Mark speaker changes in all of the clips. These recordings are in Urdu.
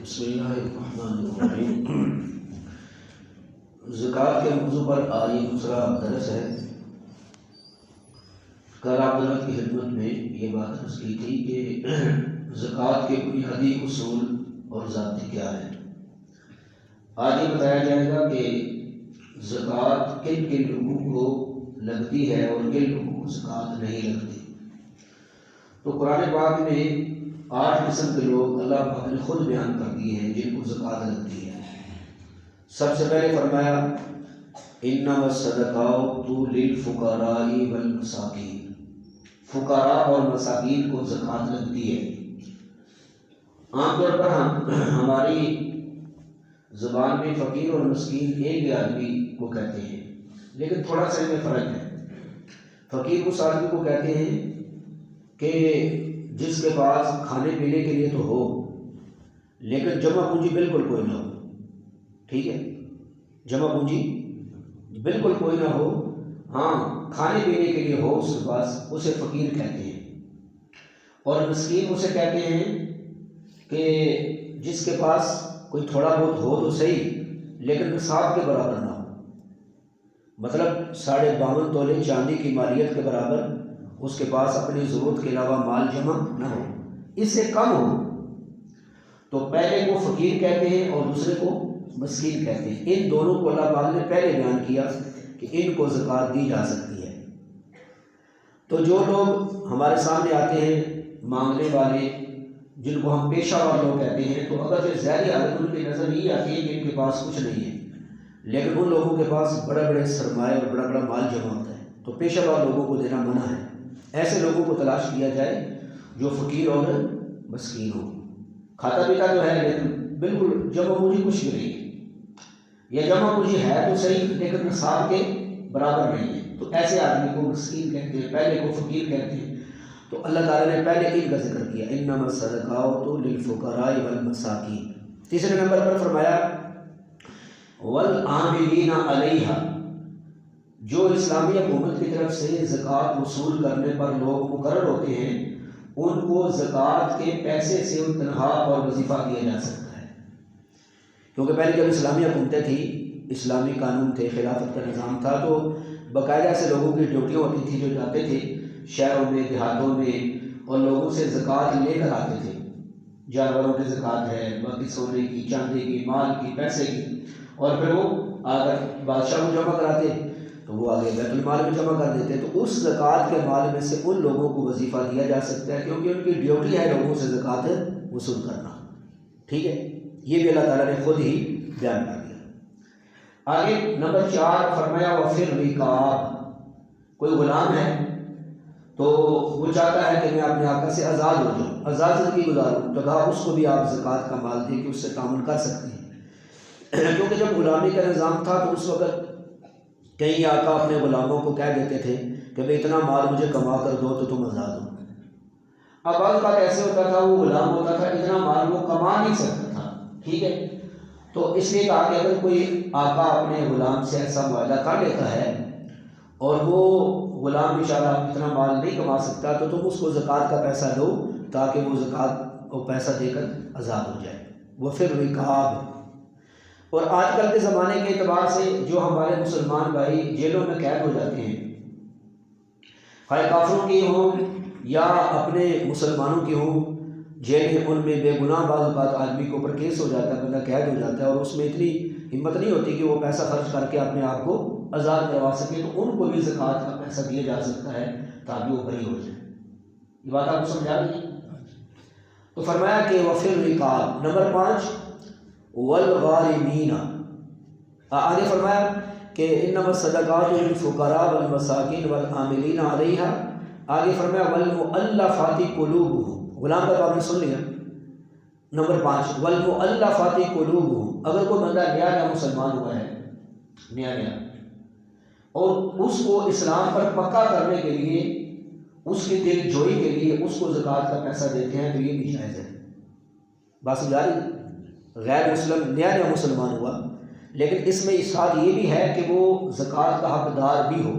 Speaker 1: بسم اللہ الرحمن الرحیم۔ زکوٰۃ کے موضوع پر آج دوسرا درس ہے۔ کل آپ حضرات کی خدمت میں یہ بات عرض کی تھی کہ زکوٰۃ کے بنیادی اصول اور ضابطے کیا ہیں۔ آج یہ بتایا جائے گا کہ زکوٰۃ کن کن لوگوں کو لگتی ہے اور کن لوگوں کو زکوٰۃ نہیں لگتی۔ تو قرآن پاک میں 8 قسم کے لوگ اللہ پاک نے خود بیان کر دیے ہیں جن کو زکوٰۃ لگتی ہے۔ سب سے پہلے فرمایا انما الصدقات للفقراء والمساکین، فقراء اور مساکین کو زکوٰۃ لگتی ہے۔ عام طور پر ہماری زبان میں فقیر اور مسکین ایک ہی آدمی کو کہتے ہیں، لیکن تھوڑا سا ان میں فرق ہے۔ فقیر اس آدمی کو کہتے ہیں کہ جس کے پاس کھانے پینے کے لیے تو ہو لیکن جمع پونجی بالکل کوئی نہ ہو، ٹھیک ہے، جمع پونجی بالکل کوئی نہ ہو، ہاں کھانے پینے کے لیے ہو اس کے پاس، اسے فقیر کہتے ہیں۔ اور مسکین اسے کہتے ہیں کہ جس کے پاس کوئی تھوڑا بہت ہو تو صحیح لیکن نصاب کے برابر نہ ہو، مطلب 52.5 تولے چاندی کی مالیت کے برابر اس کے پاس اپنی ضرورت کے علاوہ مال جمع نہ ہو، اس سے کم ہو تو پہلے کو فقیر کہتے ہیں اور دوسرے کو مسکین کہتے ہیں۔ ان دونوں کو اللہ پاک نے پہلے بیان کیا کہ ان کو زکوٰۃ دی جا سکتی ہے۔ تو جو لوگ ہمارے سامنے آتے ہیں مانگنے والے، جن کو ہم پیشہ ور لوگ کہتے ہیں، تو اگر جو ظاہری حالت ان کی نظر یہ آتی ہے کہ ان کے پاس کچھ نہیں ہے، لیکن ان لوگوں کے پاس بڑے بڑے سرمایہ اور بڑا بڑا مال جمع ہوتا ہے، تو پیشہ ور لوگوں کو دینا منع ہے۔ ایسے لوگوں کو تلاش کیا جائے جو فقیر اور مسکین ہو، کھاتا پیتا جو ہے لیکن بالکل جمع پونجی کچھ بھی نہیں ہے، یا جمع پونجی ہے تو صحیح لیکن نصاب کے برابر نہیں ہے، تو ایسے آدمی کو مسکین کہتے ہیں، پہلے کو فقیر کہتے ہیں۔ تو اللہ تعالیٰ نے پہلے ان کا ذکر کیا انما الصدقات للفقراء والمساکین۔ تیسرے نمبر پر فرمایا والعاملین علیہا، جو اسلامی حکومت کی طرف سے زکوٰۃ وصول کرنے پر لوگ مقرر ہوتے ہیں، ان کو زکوٰۃ کے پیسے سے تنخواہ اور وظیفہ دیا جا سکتا ہے۔ کیونکہ پہلے جب اسلامی حکومتیں تھیں، اسلامی قانون تھے، خلافت کا نظام تھا، تو باقاعدہ سے لوگوں کی ڈیوٹیاں ہوتی تھیں جو جاتے تھے شہروں میں، دیہاتوں میں، اور لوگوں سے زکوٰۃ لے کر آتے تھے۔ جانوروں کی زکوٰۃ ہے، باقی سونے کی، چاندی کی، مال کی، پیسے کی، اور پھر وہ آ کر بادشاہ کو جمع کراتے تو وہ آگے بیت المال میں جمع کر دیتے۔ تو اس زکوٰۃ کے مال میں سے ان لوگوں کو وظیفہ دیا جا سکتا ہے کیونکہ ان کی ڈیوٹی ہے لوگوں سے زکوٰۃ وصول کرنا، ٹھیک ہے۔ یہ بھی اللہ تعالیٰ نے خود ہی بیان کر دیا۔ آگے نمبر 4 فرمایا وفی الرقاب، کوئی غلام ہے تو وہ چاہتا ہے کہ میں اپنے آقا سے آزاد ہو جاؤں، آزاد زندگی گزاروں، تو کہا اس کو بھی آپ زکوٰۃ کا مال دے کے اس سے تعامل کر سکتے ہیں۔ کیونکہ جب غلامی کا نظام تھا تو اس وقت کئی آقا اپنے غلاموں کو کہہ دیتے تھے کہ بھئی اتنا مال مجھے کما کر دو تو تم آزاد ہو۔ اب بعض کا ایسے ہوتا تھا، وہ غلام ہوتا تھا، اتنا مال وہ کما نہیں سکتا تھا، ٹھیک ہے، تو اس لیے کہا کہ اگر کوئی آقا اپنے غلام سے ایسا معاہدہ کر لیتا ہے اور وہ غلام بیچارہ اتنا مال نہیں کما سکتا تو تم اس کو زکوٰۃ کا پیسہ دو تاکہ وہ زکوٰۃ کو پیسہ دے کر آزاد ہو جائے۔ وفی الرقاب، اور آج کل کے زمانے کے اعتبار سے جو ہمارے مسلمان بھائی جیلوں میں قید ہو جاتے ہیں، خواہ کافروں کی ہوں یا اپنے مسلمانوں کی ہوں، جیل میں ان میں بے گناہ بعض اوقات آدمی کے اوپر کیس ہو جاتا ہے، بندہ قید ہو جاتا ہے اور اس میں اتنی ہمت نہیں ہوتی کہ وہ پیسہ خرچ کر کے اپنے آپ کو آزاد کروا سکے، تو ان کو بھی زکوٰۃ کا پیسہ دیا جا سکتا ہے تاکہ وہ بری ہو جائے۔ یہ بات آپ کو سمجھا رہی ہے؟ تو فرمایا کہ وفی الرقاب۔ نمبر 5 والغارمین، آگے فرمایا کہ انما الصدقات للفقراء والمساکین والعاملین علیہا، آگے فرمایا والمؤلفات قلوبہم، غلام کا تو آپ نے سن لیا۔ نمبر 5 والمؤلفات قلوبہم، اگر کوئی بندہ نیا مسلمان ہوا ہے، نیا اور اس کو اسلام پر پکا کرنے کے لیے، اس کی دل جوئی کے لیے اس کو زکوٰۃ کا پیسہ دیتے ہیں تو یہ بھی جائز ہے۔ بات سمجھا رہی؟ غیر مسلم نیا مسلمان ہوا لیکن اس میں ساتھ یہ بھی ہے کہ وہ زکوٰۃ کا حقدار بھی ہو،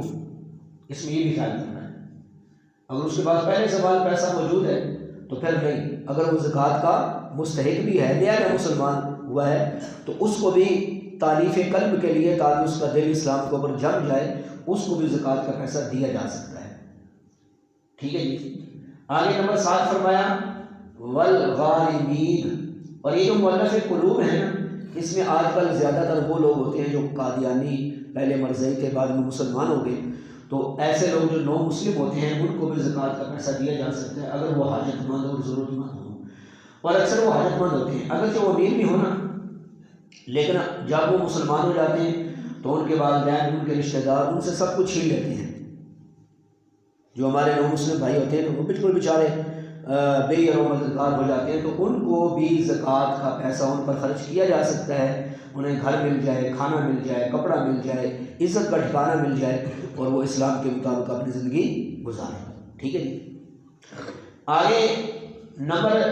Speaker 1: اس میں یہ بھی خیال کرنا ہے۔ اگر اس کے پاس پہلے سے پیسہ موجود ہے تو پھر نہیں، اگر وہ زکوٰۃ کا مستحق بھی ہے، نیا نیا مسلمان ہوا ہے، تو اس کو بھی تالیف قلب کے لیے، تاکہ اس کا دل اسلام کے اوپر جم جائے، اس کو بھی زکوٰۃ کا پیسہ دیا جا سکتا ہے۔ ٹھیک ہے جی۔ آگے نمبر 7 فرمایا والغارمین، اور یہ جو مؤلف قلوب ہے نا، اس میں آج کل زیادہ تر وہ لوگ ہوتے ہیں جو قادیانی، پہلے مرزائی تھے بعد میں مسلمان ہو گئے، تو ایسے لوگ جو نو مسلم ہوتے ہیں ان کو بھی زکوٰۃ کا پیسہ دیا جا سکتا ہے اگر وہ حاجت مند اور ضرورت مند ہوں، اور اکثر وہ حاجت مند ہوتے ہیں، اگرچہ وہ امیر بھی ہونا، لیکن جب وہ مسلمان ہو جاتے ہیں تو ان کے والدین، ان کے رشتہ دار ان سے سب کچھ چھین لیتے ہیں۔ جو ہمارے نو مسلم بھائی ہوتے ہیں وہ بالکل بیچارے بے یار و مددگار ہو جاتے ہیں، تو ان کو بھی زکوٰۃ کا پیسہ ان پر خرچ کیا جا سکتا ہے، انہیں گھر مل جائے، کھانا مل جائے، کپڑا مل جائے، عزت کا ٹھکانہ مل جائے، اور وہ اسلام کے مطابق اپنی زندگی گزارے۔ ٹھیک ہے جی۔ آگے نمبر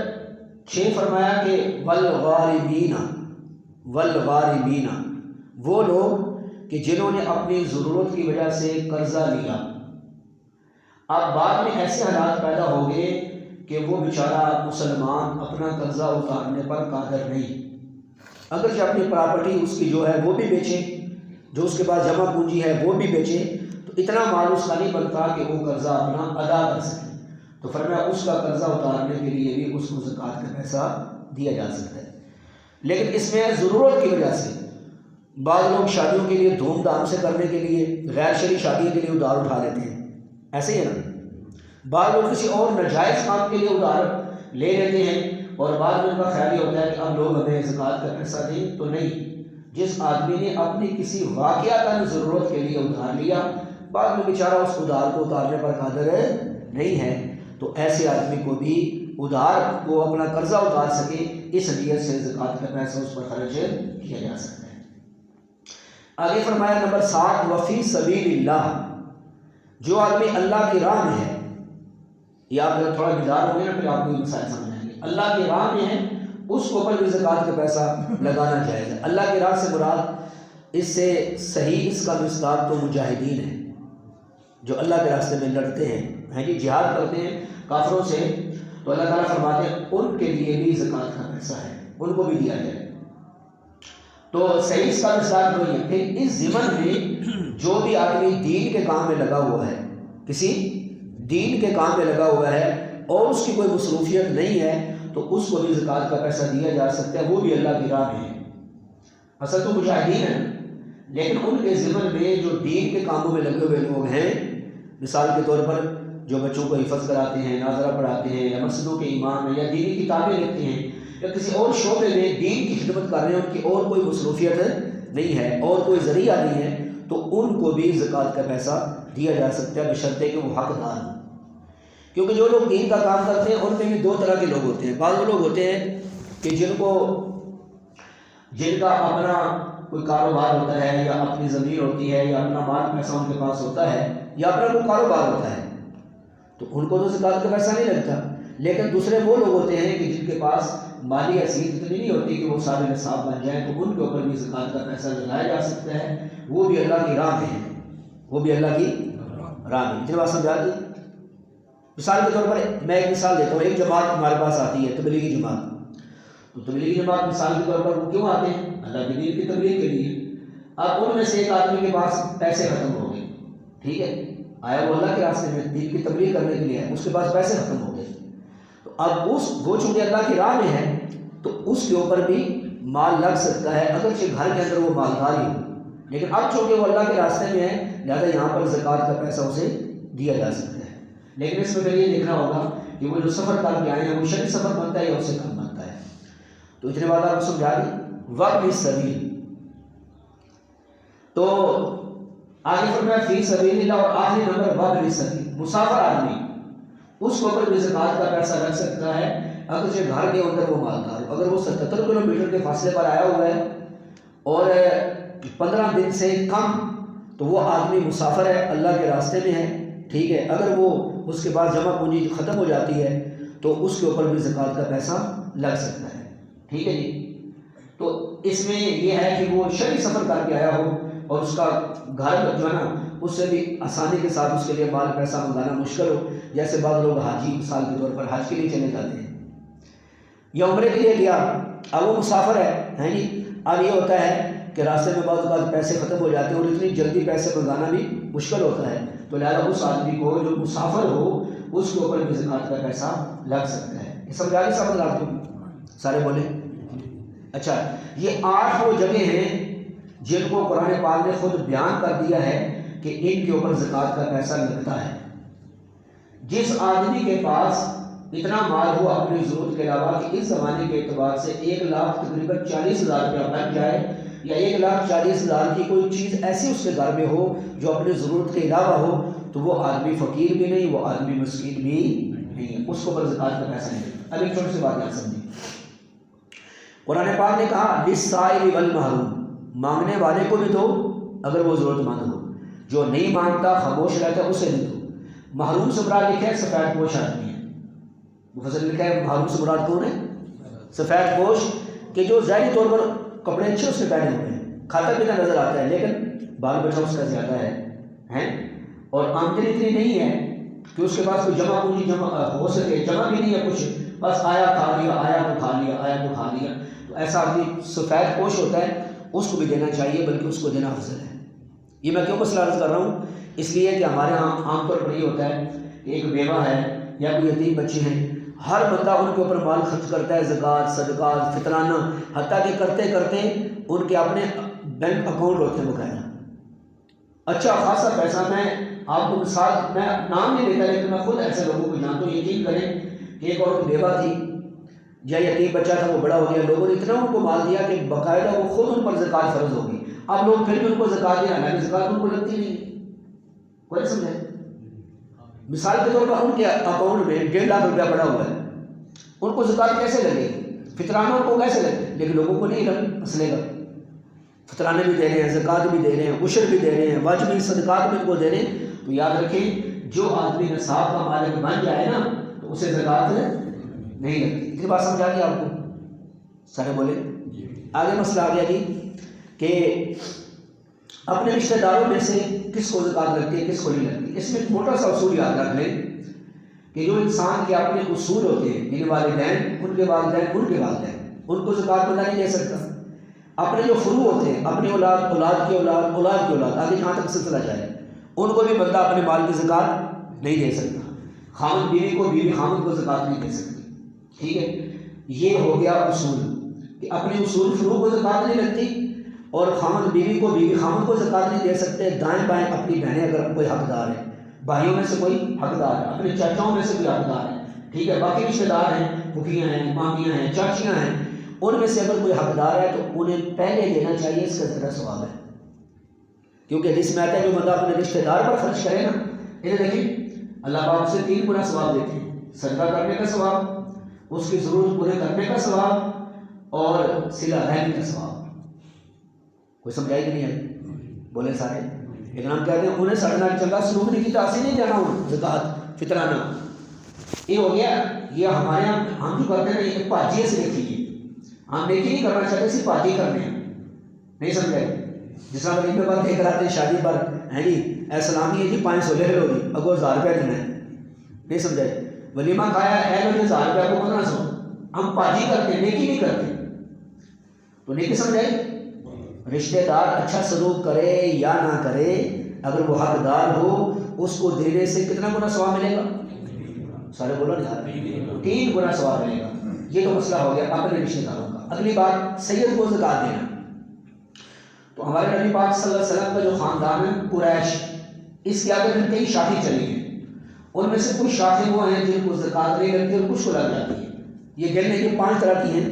Speaker 1: 6 فرمایا کہ والغارمین، والغارمین وہ لوگ کہ جنہوں نے اپنی ضرورت کی وجہ سے قرضہ لیا، اب بعد میں ایسے حالات پیدا ہو گئے کہ وہ بیچارہ مسلمان اپنا قرضہ اتارنے پر قادر نہیں، اگرچہ اپنی پراپرٹی اس کی جو ہے وہ بھی بیچے، جو اس کے پاس جمع پونجی ہے وہ بھی بیچے، تو اتنا مال اس کا نہیں بنتا کہ وہ قرضہ اپنا ادا کر سکے، تو فرمایا اس کا قرضہ اتارنے کے لیے بھی اس کو زکوٰۃ کا پیسہ دیا جا سکتا ہے۔ لیکن اس میں ضرورت کی وجہ سے بعض لوگ شادیوں کے لیے دھوم دھام سے کرنے کے لیے، غیر شرعی شادی کے لیے ادھار اٹھا لیتے ہیں، ایسے ہی ہے نا، بعض لوگ کسی اور ناجائز کام کے لیے ادھار لے لیتے ہیں، اور بعد میں ان کا خیال یہ ہوتا ہے کہ اب لوگ ہمیں زکوٰۃ کا پیسہ دیں، تو نہیں، جس آدمی نے اپنی کسی واقعتاً ضرورت کے لیے ادھار لیا، بعد میں بیچارہ اس ادھار کو اتارنے پر قادر نہیں ہے، تو ایسے آدمی کو بھی ادھار کو اپنا قرضہ اتار سکے، اس نیت سے زکوٰۃ کا پیسہ اس پر خرچ کیا جا سکتا ہے۔ آگے فرمایا نمبر 7 وفی سبیل اللہ، جو آدمی اللہ کی راہ میں ہے، یہ آپ جب تھوڑا بیدار ہوں گے نا پھر آپ کو یہ مسائل سمجھ آئیں گے، اللہ کی راہ میں ہے اس کو پر بھی زکوٰۃ کا پیسہ لگانا جائز ہے۔ اللہ کی راہ سے مراد اس سے صحیح اس کا مصداق تو مجاہدین ہے، جو اللہ کے راستے میں لڑتے ہیں، جی جہاد کرتے ہیں کافروں سے، تو اللہ تعالیٰ فرماتے ہیں ان کے لیے بھی زکوٰۃ کا پیسہ ہے، ان کو بھی دیا جائے، تو صحیح اس کا مصداق وہی ہے۔ پھر اس ضمن میں جو بھی آدمی دین کے کام میں لگا ہوا ہے، کسی دین کے کام میں لگا ہوا ہے اور اس کی کوئی مصروفیت نہیں ہے، تو اس کو بھی زکوٰۃ کا پیسہ دیا جا سکتا ہے، وہ بھی اللہ کی راہ میں ہے، اصل تو مجاہدین ہیں، لیکن ان کے ضمن میں جو دین کے کاموں میں لگے ہوئے لوگ ہیں، مثال کے طور پر جو بچوں کو حفظ کراتے ہیں، ناظرہ پڑھاتے ہیں، یا مسجدوں کے امام ہیں، یا دینی کتابیں لکھتے ہیں، یا کسی اور شعبے میں دین کی خدمت کر رہے ہیں، ان کی اور کوئی مصروفیت نہیں ہے اور کوئی ذریعہ نہیں ہے، تو ان کو بھی زکوٰۃ کا پیسہ دیا جا سکتا ہے، بشرطے کہ وہ حقدار ہوں، کیونکہ جو لوگ دین کا کام کرتے ہیں ان میں بھی 2 طرح کے لوگ ہوتے ہیں، بعض وہ لوگ ہوتے ہیں کہ جن کا اپنا کوئی کاروبار ہوتا ہے، یا اپنی زمین ہوتی ہے، یا اپنا مال پیسہ ان کے پاس ہوتا ہے، یا اپنا کوئی کاروبار ہوتا ہے، تو ان کو تو زکوٰۃ کا پیسہ نہیں لگتا، لیکن دوسرے وہ لوگ ہوتے ہیں کہ جن کے پاس مالی حیثیت اتنی نہیں ہوتی کہ وہ صاحب نصاب بن جائیں، تو ان کے اوپر بھی زکوٰۃ کا پیسہ لگایا جا سکتا ہے، وہ بھی اللہ کی راہ میں ہے، وہ بھی اللہ کی راہ میں۔ اتنی بات سمجھا دی؟ مثال کے طور پر میں ایک مثال دیتا ہوں، ایک جماعت ہمارے پاس آتی ہے، تبلیغی جماعت، تو تبلیغی جماعت مثال کے طور پر وہ کیوں آتے ہیں؟ اللہ کے دین کی تبلیغ کے لیے۔ اب ان میں سے ایک آدمی کے پاس پیسے ختم ہو گئے، ٹھیک ہے، آیا وہ اللہ کے راستے میں دین کی تبلیغ کرنے کے لیے ہے، اس کے پاس پیسے ختم ہو گئے، تو اب وہ چونکہ اللہ کی راہ میں ہے تو اس کے اوپر بھی مال لگ سکتا ہے، اگرچہ گھر کے اندر وہ مالدار ہی ہو، لیکن اب چونکہ وہ اللہ کے راستے میں ہے لہٰذا یہاں پر زکوٰۃ کا پیسہ اسے دیا جا سکتا ہے، لیکن اس میں پھر یہ دیکھنا ہوگا کہ وہ جو سفر کر کے آئے ہیں وہ شرعی سفر بنتا ہے یا اس سے کم بنتا ہے۔ تو اتنے بات آپ کو سمجھا دی۔ وابن السبیل، تو آگے فرمایا فی سبیل اللہ، اور آخری نمبر وابن السبیل، مسافر آدمی، اس کو پر بھی زکوٰۃ کا پیسہ رکھ سکتا ہے اگرچہ گھر کے اندر وہ مالدار ہو۔ اگر وہ 77 کلومیٹر کے فاصلے پر آیا ہوا ہے اور 15 دن سے کم، تو وہ آدمی مسافر ہے، اللہ کے راستے میں ہے، ٹھیک ہے، اگر وہ اس کے بعد جمع پونجی ختم ہو جاتی ہے تو اس کے اوپر بھی زکوٰۃ کا پیسہ لگ سکتا ہے، ٹھیک ہے جی۔ تو اس میں یہ ہے کہ وہ شرعی سفر کر کے آیا ہو اور اس کا گھر جو ہے نا اس سے بھی آسانی کے ساتھ اس کے لیے مال پیسہ منگانا مشکل ہو، جیسے بعض لوگ حاجی مثال کے طور پر حج کے لیے چلے جاتے ہیں، یا عمرے کے لیے گیا، اب وہ مسافر ہے جی، اب یہ ہوتا ہے کہ راستے میں بعض اوقات پیسے ختم ہو جاتے ہیں اور اتنی جلدی پیسے منگانا بھی مشکل ہوتا ہے، تو لہٰذا اس آدمی کو جو مسافر ہو اس کے اوپر بھی زکوٰۃ کا پیسہ لگ سکتا ہے۔ یہ سمجھا نہیں سمجھ آپ کو؟ سارے بولے؟ اچھا، یہ 8 وہ جگہ ہیں جن کو قرآن پاک نے خود بیان کر دیا ہے کہ ان کے اوپر زکوٰۃ کا پیسہ لگتا ہے۔ جس آدمی کے پاس اتنا مال ہو اپنی ضرورت کے علاوہ کہ اس زمانے کے اعتبار سے 1,00,000 تقریباً 40,000 روپیہ بن جائے، یا 1,40,000 کی کوئی چیز ایسی اس کے گھر میں ہو جو اپنی ضرورت کے علاوہ ہو، تو وہ آدمی فقیر بھی نہیں، وہ آدمی مسکین بھی نہیں، اس کو پر زکوٰۃ کا پیسہ نہیں۔ اب ایک چھوٹی سی بات یاد سمجھیں، قرآن پاک نے کہا للسائل والمحروم، مانگنے والے کو بھی دو اگر وہ ضرورت مند ہو، جو نہیں مانگتا خاموش رہتا ہے اسے بھی دو۔ محروم سے مراد لکھا ہے سفید پوش آدمی ہے، مفسر لکھا ہے محروم سے مراد کون ہے؟ سفید پوش، کہ جو ظاہری طور پر کپڑے اچھے اس نے پہنے ہوئے ہیں، کھاتا پیتا نظر آتا ہے، لیکن بال بچہ اس کا زیادہ ہے اور آمدنی اتنی نہیں ہے کہ اس کے پاس کوئی جمع پونجی جمع ہو سکے، جمع بھی نہیں ہے کچھ، بس آیا کھا لیا، آیا تو کھا لیا، آیا تو کھا لیا، تو ایسا آدمی سفید پوش ہوتا ہے، اس کو بھی دینا چاہیے، بلکہ اس کو دینا افضل ہے۔ یہ میں کیوں مسئلہ عرض کر رہا ہوں؟ اس لیے کہ ہمارے یہاں عام طور پر یہ ہوتا ہے کہ ایک بیوہ ہے یا کوئی یتیم بچے ہیں، ہر بندہ ان کے اوپر مال خرچ کرتا ہے، زکوٰۃ، صدقات، فطرانہ، حتیٰ کہ کرتے کرتے ان کے اپنے بینک اکاؤنٹ ہوتے ہیں بقاعدہ، اچھا خاصا پیسہ۔ میں آپ کو مثال، میں نام نہیں لیتا لیکن میں خود ایسے لوگوں کو جانتا ہوں، یقین کریں کہ ایک عورت بیوہ تھی یا یتیم بچہ تھا، وہ بڑا ہو گیا، لوگوں نے اتنا ان کو مال دیا کہ باقاعدہ وہ خود ان پر زکوٰۃ فرض ہوگی۔ اب لوگ پھر بھی ان کو زکوٰۃ دینا، لیکن زکوٰۃ ان کو لگتی نہیں، کوئی نہیں سمجھے؟ مثال کے طور پر ان کے اکاؤنٹ میں 1.5 لاکھ روپیہ پڑا ہوا ہے، ان کو زکوٰۃ کیسے لگے گی؟ فطرانوں کو کیسے لگے؟ لیکن لوگوں کو نہیں لگ مسئلے گا، فطرانے بھی دے رہے ہیں، زکوٰۃ بھی دے رہے ہیں، عشر بھی دے رہے ہیں، واجبی صدقات بھی ان کو دے رہے ہیں۔ تو یاد رکھیں، جو آدمی نصاب کا مالک بن جائے نا تو اسے زکوٰۃ نہیں لگتی۔ اتنی بات سمجھا دی آپ کو؟ سارے بولے؟ آگے مسئلہ آ گیا جی کہ اپنے رشتہ داروں میں سے کس کو زکوٰۃ لگتی ہے، کس کو نہیں لگتی۔ اس میں ایک موٹا سا اصول یاد رکھ لیں کہ جو انسان کے اپنے اصول ہوتے ہیں، یعنی والدین، ان کے والدین، ان کو زکوٰۃ بندہ نہیں دے سکتا۔ اپنے جو فروع ہوتے ہیں، اپنی اولاد، اولاد کی اولاد، اولاد کی اولاد، آگے جہاں تک سلسلہ جائے، ان کو بھی بندہ اپنے مال کی زکوٰۃ نہیں دے سکتا۔ خامد بیوی کو بیوی خامد کو زکوٰۃ نہیں دے سکتی، ٹھیک ہے؟ یہ ہو گیا اصول کہ اپنے اصول فروع کو زکوٰۃ نہیں لگتی، اور خامد بیوی کو بیوی خامد کو زکوٰۃ نہیں دے سکتے۔ دائیں بائیں اپنی بہنیں اگر کوئی حقدار ہے، بھائیوں میں سے کوئی حقدار ہے، اپنے چاچاؤں میں سے کوئی حقدار ہے، ٹھیک ہے؟ باقی رشتہ دار ہیں، پھوپھیاں ہیں، مامیاں ہیں، چاچیاں ہیں، ان میں سے اگر کوئی حقدار ہے تو انہیں پہلے دینا چاہیے، اس کا زیادہ ثواب ہے، کیونکہ حدیث میں آتا ہے جو بندہ اپنے رشتہ دار پر خرچ کرے نا، انہیں دیکھیں اللہ پاک اسے 3 گنا ثواب دیتے ہیں، صدقہ کرنے کا ثواب، اس کی ضرورت پورے کرنے کا ثواب، اور صلہ رحمی کا ثواب۔ کوئی سمجھائی کہ نہیں ہے؟ بولے سارے؟ لیکن ہم کہتے ہیں انہیں ساڑھے نال چنگا سلوک نہیں کیتا، اسی نہیں دینا ہوں زکوٰۃ فطرانہ۔ یہ ہو گیا، یہ ہمارے یہاں ہم جو کرتے ہیں یہ پاجیے سے دیکھیے، ہم نیکی نہیں کرنا چاہتے، صرف پاجی کرنے ہیں، نہیں سمجھے؟ جس طرح غریب کے بعد دیکھ رہے ہیں شادی پر ہیں جی اے سلامی ہے جی 500 لے لو جی، اگو 1000 روپیہ دینا ہے، نہیں سمجھے؟ ولیمہ کھایا اے لو جی 1000 روپیہ کو 1500، ہم پاجی کرتے ہیں، نیکی نہیں کرتے۔ تو نیکی سمجھے؟ رشتہ دار اچھا سلوک کرے یا نہ کرے، اگر وہ حقدار ہو اس کو دینے سے کتنا گنا ثواب ملے گا؟ سارے بولو نا، 3 گنا ثواب ملے گا۔ یہ تو مسئلہ ہو گیا اپنے رشتہ داروں کا۔ اگلی بات، سید کو زکوٰۃ دینا۔ تو ہمارے نبی پاک صلی اللہ علیہ وسلم کا جو خاندان ہے قریش، اس کے آگے پھر کئی شاخیں چلی ہیں، ان میں سے کچھ شاخیں وہ ہیں جن کو زکوٰۃ نہیں لگتی اور کچھ کو لگ جاتی ہے۔ یہ گننے کی 5 طرح کی ہیں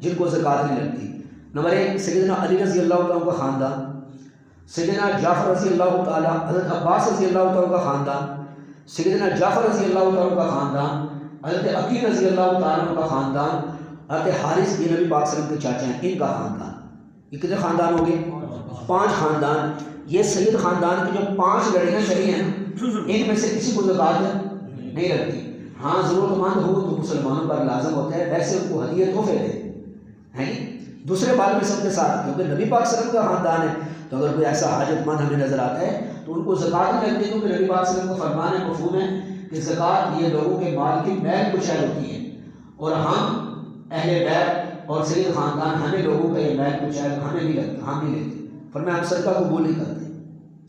Speaker 1: جن کو زکوٰۃ نہیں لگتی۔ نمبر 1 سیدنا علی رضی اللہ تعالیٰ کا خاندان، سیدنا جعفر رضی اللہ تعالیٰ، حضرت عباس رضی اللہ تعالیٰ کا خاندان، سیدنا جعفر رضی اللہ تعالیٰ کا خاندان، حضرت عقیل رضی اللہ تعالیٰ کا خاندان، حضرت حارث یہ نبی پاک صلی اللہ علیہ وسلم کے چاچا ہیں، ان کا خاندان۔ یہ کتنے خاندان ہو گئے؟ 5 خاندان۔ یہ سید خاندان کی جو 5 لڑیاں چلی ہیں ان میں سے کسی کو زکوٰۃ نہیں لگتی۔ ہاں ضرورت مند ہو تو مسلمانوں پر لازم ہوتا ہے، ویسے ان کو ہدیہ تحفے دیں، ہیں دوسرے بات میں سب کے ساتھ، کیونکہ نبی پاک صلی اللہ علیہ وسلم کا خاندان ہے، تو اگر کوئی ایسا حاجت مند ہمیں نظر آتا ہے تو ان کو زکوٰۃ نہیں لگتی، کیونکہ نبی پاک صلی اللہ علیہ وسلم کا فرمان ہے، مفہوم ہے کہ زکوٰۃ یہ لوگوں کے مال کی میل کچیل ہوتی ہے، اور ہم اہل بیت اور سید خاندان ہمیں لوگوں کا یہ میل کچھ ہے ہمیں نہیں لگتا، ہم نہیں لیتے، فرمایا ہم صدقہ قبول نہیں کرتے.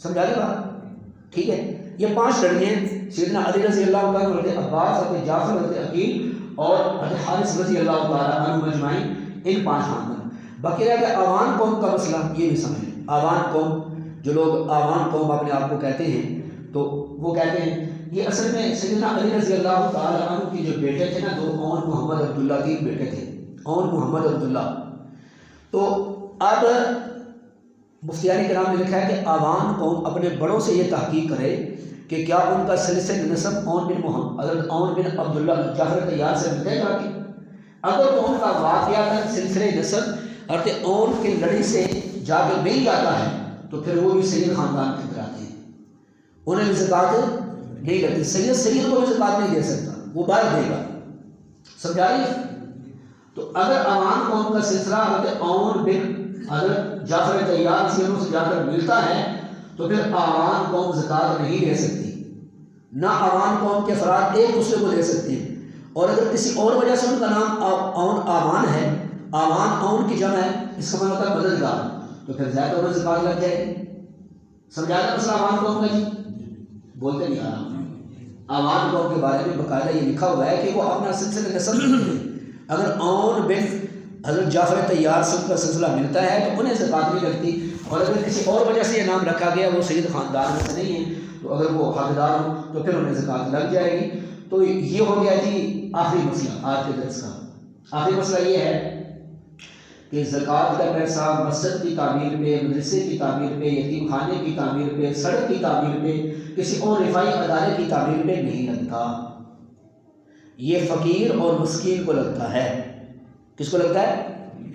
Speaker 1: سمجھا دے بات؟ ٹھیک ہے. یہ 5 لڑکیاں سیدنا علی رضی اللہ عنہ، حضرت عباس، حضرت جعفر، حضرت عقیل اور حضرت حارث رضی اللہ تعالیٰ عنہ مجمعین، ان 5 خاندان. باقی رہ گیا آوان قوم کا مسئلہ. یہ بھی سمجھ لیں، آوان قوم، جو لوگ آوان قوم اپنے آپ کو کہتے ہیں، تو وہ کہتے ہیں یہ اصل میں سیدنا علی رضی اللہ تعالیٰ عنہ کی جو بیٹے تھے نا، 2 اون محمد عبداللہ، 3 بیٹے تھے، اون محمد عبداللہ. تو اب مفتیان کرام نے لکھا ہے کہ آوان قوم اپنے بڑوں سے یہ تحقیق کرے کہ کیا ان کا سلسلہ نسب اون بن محمد، حضرت اون بن عبداللہ جعفر طیار سے ملتے گا کہ اگر ان کا واقعہ سلسلہ نسب حضرت اون کی لڑی سے جا کے مل جاتا ہے تو پھر وہ بھی سید خاندان کے اندر آتے ہیں، انہیں بھی زکوٰۃ نہیں لگتی. سید کو بھی زکوٰۃ نہیں دے سکتا، وہ باہر دے گا. سمجھا رہی ہے؟ تو اگر آوان قوم کا سلسلہ حضرت اون بن حضرت جعفر طیار سے جا کر ملتا ہے تو پھر آوان قوم زکوٰۃ نہیں دے سکتی، نہ آوان قوم کے افراد ایک دوسرے کو دے سکتے ہیں. اور اگر کسی اور وجہ سے ان کا نام آوان ہے، آوان اون کی جمع ہے، اس کا مطلب ہوتا ہے مددگار، تو پھر زیادہ انہیں زکوٰۃ لگ جائے گی. سمجھا تھا مسئلہ آوان قوم کا؟ جی بولتے نہیں آ رہا. آوان قوم کے بارے میں باقاعدہ یہ لکھا ہوا ہے کہ وہ اپنا سلسلہ نسب اگر اون بن حضرت جعفر طیار سے ان کا سلسلہ ملتا ہے تو انہیں زکوٰۃ نہیں لگتی. اور اگر کسی اور وجہ سے یہ نام رکھا گیا، وہ سید خاندان میں سے نہیں ہے، تو اگر وہ حقدار ہوں تو پھر انہیں زکوٰۃ لگ جائے گی. تو یہ ہو گیا جی آخری مسئلہ آج کے درس کا. آخری مسئلہ یہ ہے کہ زکوٰۃ کا پیسہ مسجد کی تعمیر پہ، مدرسے کی تعمیر پہ، یتیم خانے کی تعمیر پہ، سڑک کی تعمیر پہ، کسی اور رفائی ادارے کی تعمیر پہ نہیں لگتا. یہ فقیر اور مسکین کو لگتا ہے. کس کو لگتا ہے؟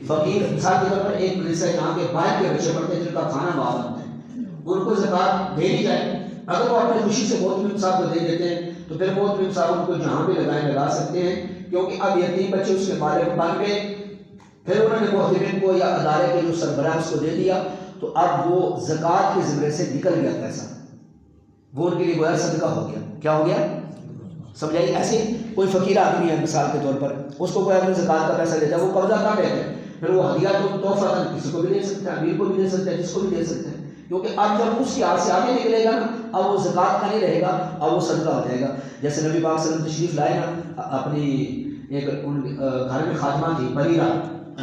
Speaker 1: فقیر. مثال کے طور پر ایک مدرسہ یہاں کے باہر کے بچے پڑھتے ہیں جن کا کھانا معاف ہوتا ہے، ان کو زکوٰۃ دینی جائے. اگر وہ اپنی خوشی سے محتمم صاحب کو دے دیتے ہیں تو پھر محتمم صاحب ان کو جہاں بھی لگا سکتے ہیں، کیونکہ اب یتیم بچے اس کے مالک بن گئے. پھر انہوں نے محتمم کو یا ادارے کے جو سربراہ اس کو دے دیا، تو اب وہ زکوٰۃ کے ذمے سے نکل گیا پیسہ، وہ ان کے لیے گویا صدقہ ہو گیا. کیا ہو گیا؟ سمجھائیے. ایسے کوئی فقیر آدمی ہے مثال کے طور پر، اس کو کوئی اپنے زکوٰۃ کا پیسہ دیتا ہے، وہ قبضہ کر لیتے ہیں، پھر وہ ہدیہ تو تحفہ کسی کو بھی دے سکتا ہے، امیر کو بھی دے سکتا ہے، جس کو بھی دے سکتا ہے. کیونکہ اب جب اس کی ہاتھ سے آگے نکلے گا نا، اب وہ زکوٰۃ کا نہیں رہے گا، اب وہ صدقہ ہو جائے گا. جیسے نبی پاک صلی اللہ علیہ وسلم تشریف لائے نا، اپنی ایک ان گھر میں خادمہ تھی بریرہ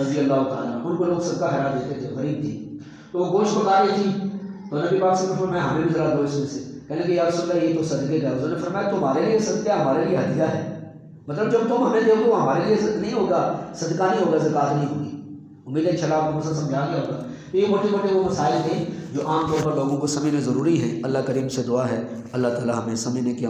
Speaker 1: رضی اللہ تعالیٰ، ان کو لوگ صدقہ خیرات دیتے تھے، غریب تھی، تو وہ گوشت پکا رہی تھی. تو نبی پاک صلی اللہ علیہ وسلم میں ہمیں بھی ذرا دو اس میں سے. کہنے کہ یا رسول اللہ یہ تو صدقے کا ہے. حضور نے فرمایا تمہارے لیے صدقہ، ہمارے لیے ہدیہ ہے. مطلب جب تم ہمیں دو گے وہ ہمارے لیے نہیں ہوگا، صدقہ نہیں ہوگا، زکوٰۃ نہیں ہوگی. امید ہے چلا آپ کو مسئلہ سمجھا گیا ہوگا. یہ موٹے موٹے وہ مسائل تھے جو عام طور پر لوگوں کو سمجھنے ضروری ہیں. اللہ کریم سے دعا ہے اللہ تعالی ہمیں سمجھنے کی